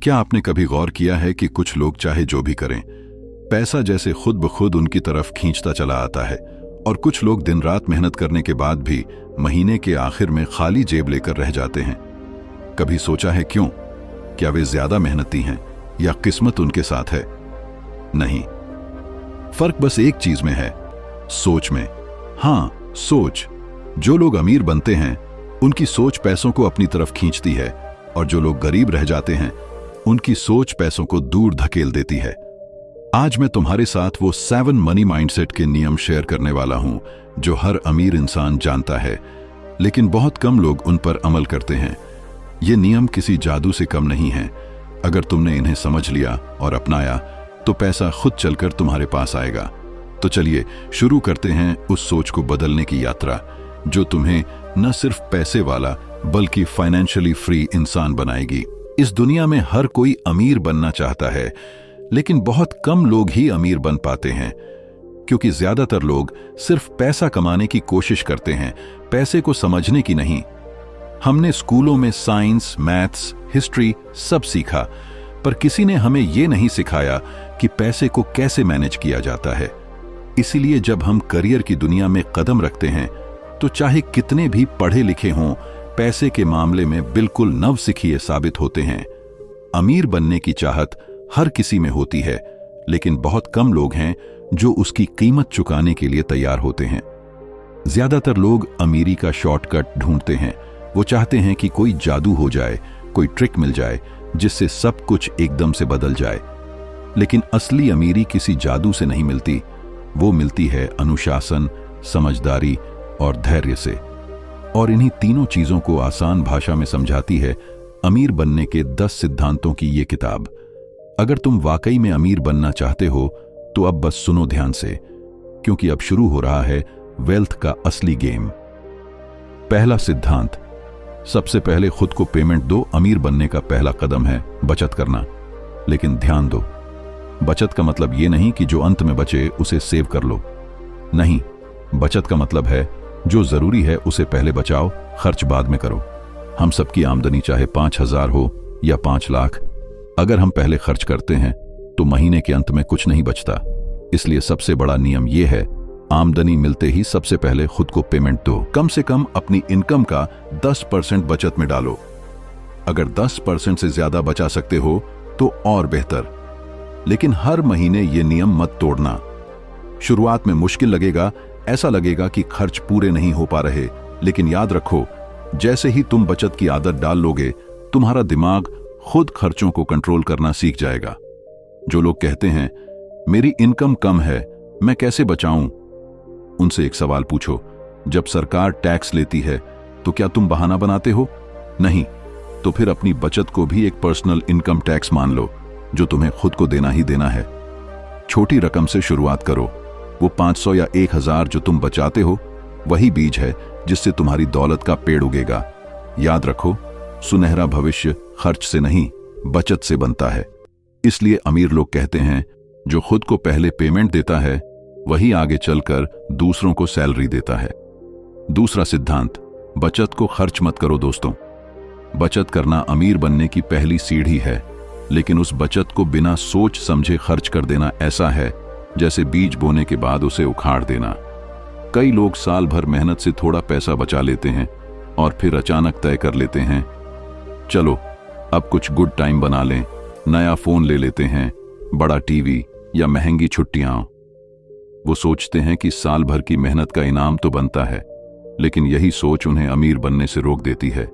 क्या आपने कभी गौर किया है कि कुछ लोग चाहे जो भी करें, पैसा जैसे खुद ब खुद उनकी तरफ खींचता चला आता है, और कुछ लोग दिन रात मेहनत करने के बाद भी महीने के आखिर में खाली जेब लेकर रह जाते हैं। कभी सोचा है क्यों? क्या वे ज्यादा मेहनती हैं या किस्मत उनके साथ है? नहीं, फर्क बस एक चीज में है, सोच में। हाँ, सोच। जो लोग अमीर बनते हैं उनकी सोच पैसों को अपनी तरफ खींचती है, और जो लोग गरीब रह जाते हैं उनकी सोच पैसों को दूर धकेल देती है। आज मैं तुम्हारे साथ वो 7 मनी माइंडसेट के नियम शेयर करने वाला हूं जो हर अमीर इंसान जानता है, लेकिन बहुत कम लोग उन पर अमल करते हैं। ये नियम किसी जादू से कम नहीं है। अगर तुमने इन्हें समझ लिया और अपनाया तो पैसा खुद चलकर तुम्हारे पास आएगा। तो चलिए शुरू करते हैं उस सोच को बदलने की यात्रा जो तुम्हें न सिर्फ पैसे वाला बल्कि फाइनेंशियली फ्री इंसान बनाएगी। इस दुनिया में हर कोई अमीर बनना चाहता है, लेकिन बहुत कम लोग ही अमीर बन पाते हैं, क्योंकि ज्यादातर लोग सिर्फ पैसा कमाने की कोशिश करते हैं, पैसे को समझने की नहीं। हमने स्कूलों में साइंस, मैथ्स, हिस्ट्री सब सीखा, पर किसी ने हमें यह नहीं सिखाया कि पैसे को कैसे मैनेज किया जाता है। इसीलिए जब हम करियर की दुनिया में कदम रखते हैं तो चाहे कितने भी पढ़े लिखे हों, पैसे के मामले में बिल्कुल नवसिखिए साबित होते हैं। अमीर बनने की चाहत हर किसी में होती है, लेकिन बहुत कम लोग हैं जो उसकी कीमत चुकाने के लिए तैयार होते हैं। ज्यादातर लोग अमीरी का शॉर्टकट ढूंढते हैं। वो चाहते हैं कि कोई जादू हो जाए, कोई ट्रिक मिल जाए जिससे सब कुछ एकदम से बदल जाए। लेकिन असली अमीरी किसी जादू से नहीं मिलती, वो मिलती है अनुशासन, समझदारी और धैर्य से। और इन्हीं तीनों चीजों को आसान भाषा में समझाती है अमीर बनने के 10 सिद्धांतों की ये किताब। अगर तुम वाकई में अमीर बनना चाहते हो तो अब बस सुनो ध्यान से, क्योंकि अब शुरू हो रहा है वेल्थ का असली गेम। पहला सिद्धांत, सबसे पहले खुद को पेमेंट दो। अमीर बनने का पहला कदम है बचत करना। लेकिन ध्यान दो, बचत का मतलब ये नहीं कि जो अंत में बचे उसे सेव कर लो। नहीं, बचत का मतलब है जो जरूरी है उसे पहले बचाओ, खर्च बाद में करो। हम सबकी आमदनी चाहे 5,000 हो या 5 लाख, अगर हम पहले खर्च करते हैं तो महीने के अंत में कुछ नहीं बचता। इसलिए सबसे बड़ा नियम यह है, आमदनी मिलते ही सबसे पहले खुद को पेमेंट दो। कम से कम अपनी इनकम का 10% बचत में डालो। अगर 10% से ज्यादा बचा सकते हो तो और बेहतर, लेकिन हर महीने ये नियम मत तोड़ना। शुरुआत में मुश्किल लगेगा, ऐसा लगेगा कि खर्च पूरे नहीं हो पा रहे, लेकिन याद रखो, जैसे ही तुम बचत की आदत डाल लोगे, तुम्हारा दिमाग खुद खर्चों को कंट्रोल करना सीख जाएगा। जो लोग कहते हैं मेरी इनकम कम है, मैं कैसे बचाऊं, उनसे एक सवाल पूछो, जब सरकार टैक्स लेती है तो क्या तुम बहाना बनाते हो? नहीं, तो फिर अपनी बचत को भी एक पर्सनल इनकम टैक्स मान लो जो तुम्हें खुद को देना ही देना है। छोटी रकम से शुरुआत करो। वो 500 या 1000 जो तुम बचाते हो, वही बीज है जिससे तुम्हारी दौलत का पेड़ उगेगा। याद रखो, सुनहरा भविष्य खर्च से नहीं, बचत से बनता है। इसलिए अमीर लोग कहते हैं जो खुद को पहले पेमेंट देता है वही आगे चलकर दूसरों को सैलरी देता है। दूसरा सिद्धांत, बचत को खर्च मत करो दोस्तों। बचत करना अमीर बनने की पहली सीढ़ी है, लेकिन उस बचत को बिना सोच समझे खर्च कर देना ऐसा है जैसे बीज बोने के बाद उसे उखाड़ देना। कई लोग साल भर मेहनत से थोड़ा पैसा बचा लेते हैं और फिर अचानक तय कर लेते हैं, चलो अब कुछ गुड टाइम बना लें, नया फोन ले लेते हैं, बड़ा टीवी या महंगी छुट्टियां। वो सोचते हैं कि साल भर की मेहनत का इनाम तो बनता है, लेकिन यही सोच उन्हें अमीर बनने से रोक देती है,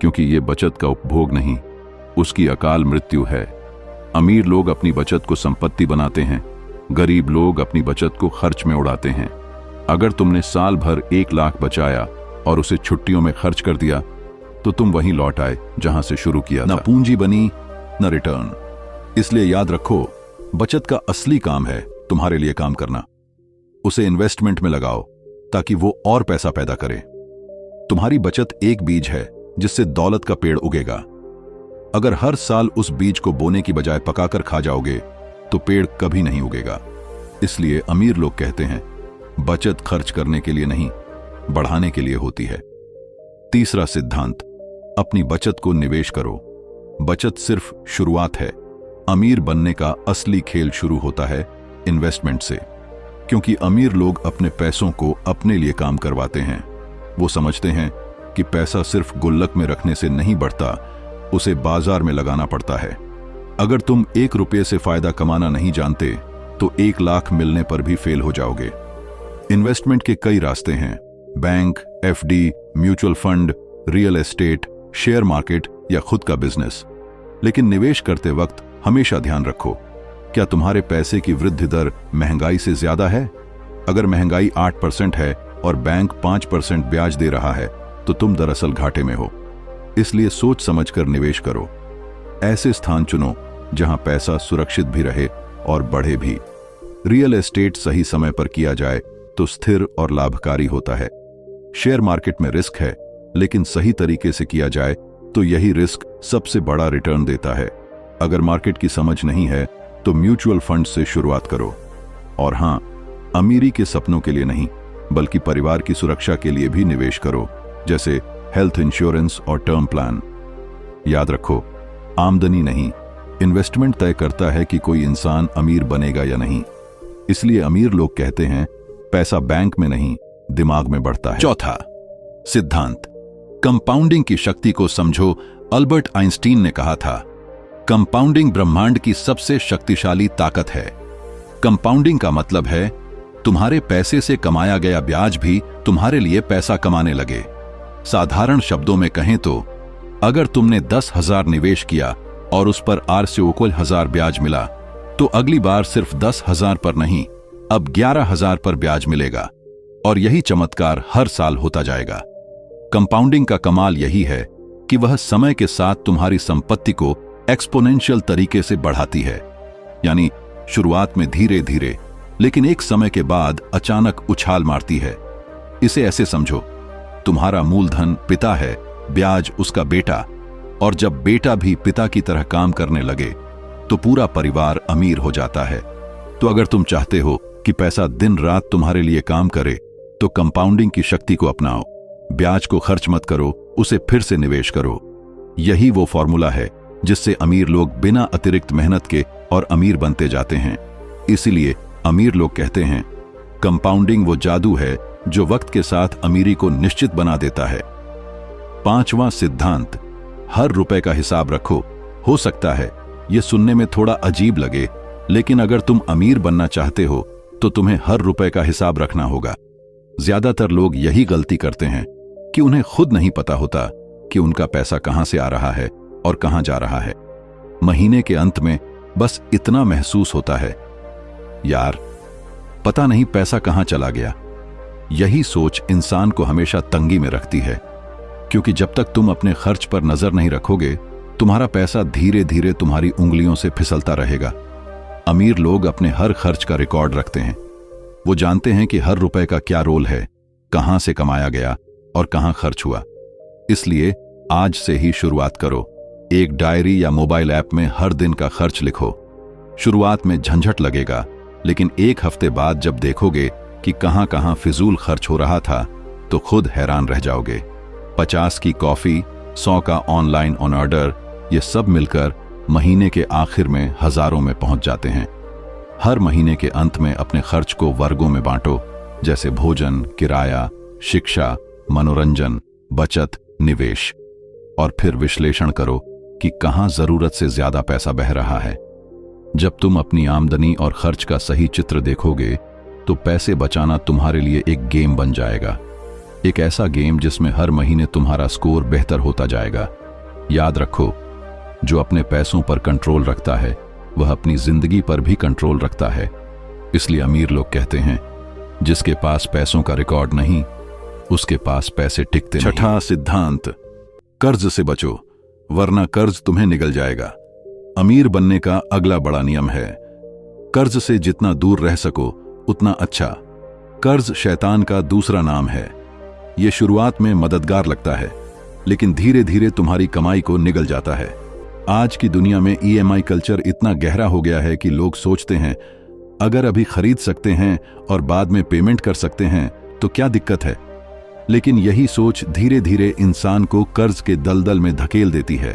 क्योंकि ये बचत का उपभोग नहीं, उसकी अकाल मृत्यु है। अमीर लोग अपनी बचत को संपत्ति बनाते हैं, गरीब लोग अपनी बचत को खर्च में उड़ाते हैं। अगर तुमने साल भर 1 लाख बचाया और उसे छुट्टियों में खर्च कर दिया तो तुम वहीं लौट आए जहां से शुरू किया था। न पूंजी बनी न रिटर्न। इसलिए याद रखो, बचत का असली काम है तुम्हारे लिए काम करना। उसे इन्वेस्टमेंट में लगाओ ताकि वो और पैसा पैदा करे। तुम्हारी बचत एक बीज है जिससे दौलत का पेड़ उगेगा। अगर हर साल उस बीज को बोने की बजाय पकाकर खा जाओगे तो पेड़ कभी नहीं उगेगा। इसलिए अमीर लोग कहते हैं बचत खर्च करने के लिए नहीं, बढ़ाने के लिए होती है। तीसरा सिद्धांत, अपनी बचत को निवेश करो। बचत सिर्फ शुरुआत है। अमीर बनने का असली खेल शुरू होता है इन्वेस्टमेंट से, क्योंकि अमीर लोग अपने पैसों को अपने लिए काम करवाते हैं। वो समझते हैं कि पैसा सिर्फ गुल्लक में रखने से नहीं बढ़ता, उसे बाजार में लगाना पड़ता है। अगर तुम 1 रुपये से फायदा कमाना नहीं जानते तो 1 लाख मिलने पर भी फेल हो जाओगे। इन्वेस्टमेंट के कई रास्ते हैं, bank, FD, mutual fund, real estate, share market या खुद का बिजनेस। लेकिन निवेश करते वक्त हमेशा ध्यान रखो, क्या तुम्हारे पैसे की वृद्धि दर महंगाई से ज्यादा है? अगर महंगाई 8% है और बैंक 5% ब्याज दे रहा है तो तुम दरअसल घाटे में हो। इसलिए सोच समझकर निवेश करो। ऐसे स्थान चुनो जहां पैसा सुरक्षित भी रहे और बढ़े भी। रियल एस्टेट सही समय पर किया जाए तो स्थिर और लाभकारी होता है। शेयर मार्केट में रिस्क है, लेकिन सही तरीके से किया जाए तो यही रिस्क सबसे बड़ा रिटर्न देता है। अगर मार्केट की समझ नहीं है तो म्यूचुअल फंड से शुरुआत करो। और हां, अमीरी के सपनों के लिए नहीं, बल्कि परिवार की सुरक्षा के लिए भी निवेश करो, जैसे हेल्थ इंश्योरेंस और टर्म प्लान। याद रखो, आमदनी नहीं, इन्वेस्टमेंट तय करता है कि कोई इंसान अमीर बनेगा या नहीं। इसलिए अमीर लोग कहते हैं पैसा बैंक में नहीं, दिमाग में बढ़ता है। चौथा सिद्धांत, कंपाउंडिंग की शक्ति को समझो। अल्बर्ट आइंस्टीन ने कहा था, कंपाउंडिंग ब्रह्मांड की सबसे शक्तिशाली ताकत है। कंपाउंडिंग का मतलब है तुम्हारे पैसे से कमाया गया ब्याज भी तुम्हारे लिए पैसा कमाने लगे। साधारण शब्दों में कहें तो अगर तुमने 10,000 निवेश किया और उस पर R से इक्वल 1000 ब्याज मिला, तो अगली बार सिर्फ 10,000 पर नहीं, अब 11,000 पर ब्याज मिलेगा। और यही चमत्कार हर साल होता जाएगा। कंपाउंडिंग का कमाल यही है कि वह समय के साथ तुम्हारी संपत्ति को एक्सपोनेंशियल तरीके से बढ़ाती है। यानी शुरुआत में धीरे धीरे, लेकिन एक समय के बाद अचानक उछाल मारती है। इसे ऐसे समझो, तुम्हारा मूलधन पिता है, ब्याज उसका बेटा, और जब बेटा भी पिता की तरह काम करने लगे तो पूरा परिवार अमीर हो जाता है। तो अगर तुम चाहते हो कि पैसा दिन रात तुम्हारे लिए काम करे, तो कंपाउंडिंग की शक्ति को अपनाओ। ब्याज को खर्च मत करो, उसे फिर से निवेश करो। यही वो फॉर्मूला है जिससे अमीर लोग बिना अतिरिक्त मेहनत के और अमीर बनते जाते हैं। इसीलिए अमीर लोग कहते हैं, कंपाउंडिंग वो जादू है जो वक्त के साथ अमीरी को निश्चित बना देता है। पांचवां सिद्धांत, हर रुपए का हिसाब रखो। हो सकता है यह सुनने में थोड़ा अजीब लगे, लेकिन अगर तुम अमीर बनना चाहते हो तो तुम्हें हर रुपए का हिसाब रखना होगा। ज्यादातर लोग यही गलती करते हैं कि उन्हें खुद नहीं पता होता कि उनका पैसा कहां से आ रहा है और कहां जा रहा है। महीने के अंत में बस इतना महसूस होता है, यार पता नहीं पैसा कहां चला गया। यही सोच इंसान को हमेशा तंगी में रखती है, क्योंकि जब तक तुम अपने खर्च पर नजर नहीं रखोगे, तुम्हारा पैसा धीरे धीरे तुम्हारी उंगलियों से फिसलता रहेगा। अमीर लोग अपने हर खर्च का रिकॉर्ड रखते हैं। वो जानते हैं कि हर रुपए का क्या रोल है, कहां से कमाया गया और कहां खर्च हुआ। इसलिए आज से ही शुरुआत करो। एक डायरी या मोबाइल ऐप में हर दिन का खर्च लिखो। शुरुआत में झंझट लगेगा, लेकिन एक हफ्ते बाद जब देखोगे कि कहां कहां फिजूल खर्च हो रहा था, तो खुद हैरान रह जाओगे। 50 की कॉफी, 100 का ऑनलाइन ऑन ऑर्डर, ये सब मिलकर महीने के आखिर में हजारों में पहुंच जाते हैं। हर महीने के अंत में अपने खर्च को वर्गों में बांटो, जैसे भोजन, किराया, शिक्षा, मनोरंजन, बचत, निवेश, और फिर विश्लेषण करो कि कहां जरूरत से ज्यादा पैसा बह रहा है। जब तुम अपनी आमदनी और खर्च का सही चित्र देखोगे, तो पैसे बचाना तुम्हारे लिए एक गेम बन जाएगा। एक ऐसा गेम जिसमें हर महीने तुम्हारा स्कोर बेहतर होता जाएगा। याद रखो, जो अपने पैसों पर कंट्रोल रखता है, वह अपनी जिंदगी पर भी कंट्रोल रखता है। इसलिए अमीर लोग कहते हैं, जिसके पास पैसों का रिकॉर्ड नहीं, उसके पास पैसे टिकते नहीं। छठा सिद्धांत, कर्ज से बचो, वरना कर्ज तुम्हें निगल जाएगा। अमीर बनने का अगला बड़ा नियम है, कर्ज से जितना दूर रह सको उतना अच्छा। कर्ज शैतान का दूसरा नाम है। यह शुरुआत में मददगार लगता है, लेकिन धीरे धीरे तुम्हारी कमाई को निगल जाता है। आज की दुनिया में EMI कल्चर इतना गहरा हो गया है कि लोग सोचते हैं, अगर अभी खरीद सकते हैं और बाद में पेमेंट कर सकते हैं तो क्या दिक्कत है। लेकिन यही सोच धीरे धीरे इंसान को कर्ज के दलदल में धकेल देती है।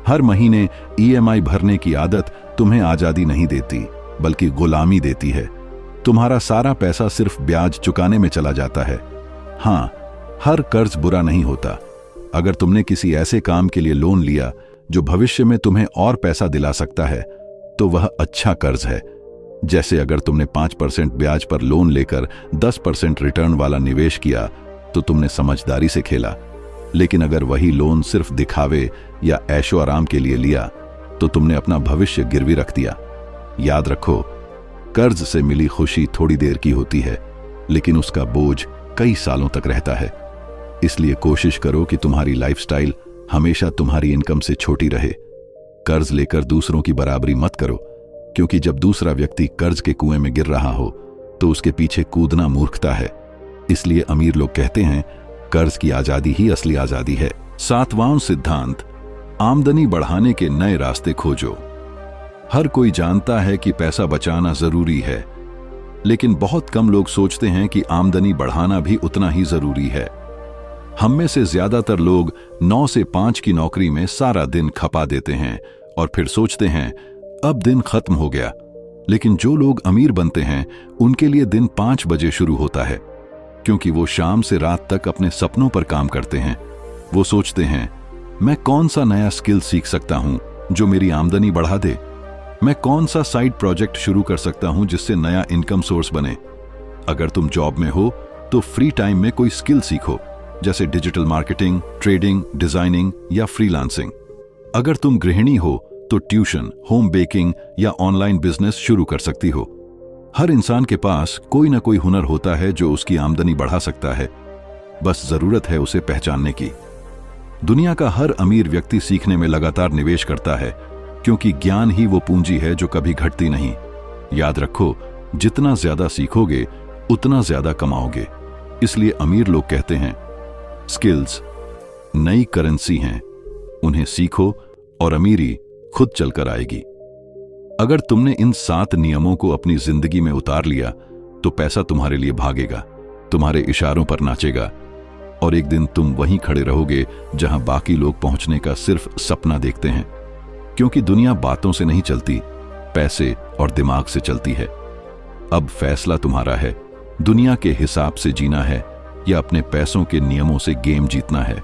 हर महीने ईएमआई भरने की आदत तुम्हें आजादी नहीं देती, बल्कि गुलामी देती है। तुम्हारा सारा पैसा सिर्फ ब्याज चुकाने में चला जाता है। हाँ, हर कर्ज बुरा नहीं होता। अगर तुमने किसी ऐसे काम के लिए लोन लिया जो भविष्य में तुम्हें और पैसा दिला सकता है, तो वह अच्छा कर्ज है। जैसे अगर तुमने 5% ब्याज पर लोन लेकर 10% रिटर्न वाला निवेश किया, तो तुमने समझदारी से खेला। लेकिन अगर वही लोन सिर्फ दिखावे या ऐशो आराम के लिए लिया, तो तुमने अपना भविष्य गिरवी रख दिया। याद रखो, कर्ज से मिली खुशी थोड़ी देर की होती है, लेकिन उसका बोझ कई सालों तक रहता है। इसलिए कोशिश करो कि तुम्हारी लाइफस्टाइल हमेशा तुम्हारी इनकम से छोटी रहे। कर्ज लेकर दूसरों की बराबरी मत करो, क्योंकि जब दूसरा व्यक्ति कर्ज के कुएं में गिर रहा हो तो उसके पीछे कूदना मूर्खता है। इसलिए अमीर लोग कहते हैं, कर्ज की आजादी ही असली आजादी है। 7वां सिद्धांत, आमदनी बढ़ाने के नए रास्ते खोजो। हर कोई जानता है कि पैसा बचाना जरूरी है, लेकिन बहुत कम लोग सोचते हैं कि आमदनी बढ़ाना भी उतना ही जरूरी है। हम में से ज्यादातर लोग 9 से 5 की नौकरी में सारा दिन खपा देते हैं और फिर सोचते हैं अब दिन खत्म हो गया। लेकिन जो लोग अमीर बनते हैं, उनके लिए दिन 5 बजे शुरू होता है, क्योंकि वो शाम से रात तक अपने सपनों पर काम करते हैं। वो सोचते हैं, मैं कौन सा नया स्किल सीख सकता हूं जो मेरी आमदनी बढ़ा दे। मैं कौन सा साइड प्रोजेक्ट शुरू कर सकता हूं जिससे नया इनकम सोर्स बने। अगर तुम जॉब में हो तो फ्री टाइम में कोई स्किल सीखो, जैसे डिजिटल मार्केटिंग, ट्रेडिंग, डिजाइनिंग या फ्रीलांसिंग। अगर तुम गृहिणी हो तो ट्यूशन, होम बेकिंग या ऑनलाइन बिजनेस शुरू कर सकती हो। हर इंसान के पास कोई ना कोई हुनर होता है जो उसकी आमदनी बढ़ा सकता है। बस जरूरत है उसे पहचानने की। दुनिया का हर अमीर व्यक्ति सीखने में लगातार निवेश करता है, क्योंकि ज्ञान ही वो पूंजी है जो कभी घटती नहीं। याद रखो, जितना ज्यादा सीखोगे उतना ज्यादा कमाओगे। इसलिए अमीर लोग कहते हैं, स्किल्स नई करेंसी हैं, उन्हें सीखो और अमीरी खुद चलकर आएगी। अगर तुमने इन 7 नियमों को अपनी जिंदगी में उतार लिया, तो पैसा तुम्हारे लिए भागेगा, तुम्हारे इशारों पर नाचेगा, और एक दिन तुम वहीं खड़े रहोगे जहां बाकी लोग पहुंचने का सिर्फ सपना देखते हैं। क्योंकि दुनिया बातों से नहीं चलती, पैसे और दिमाग से चलती है। अब फैसला तुम्हारा है, दुनिया के हिसाब से जीना है या अपने पैसों के नियमों से गेम जीतना है।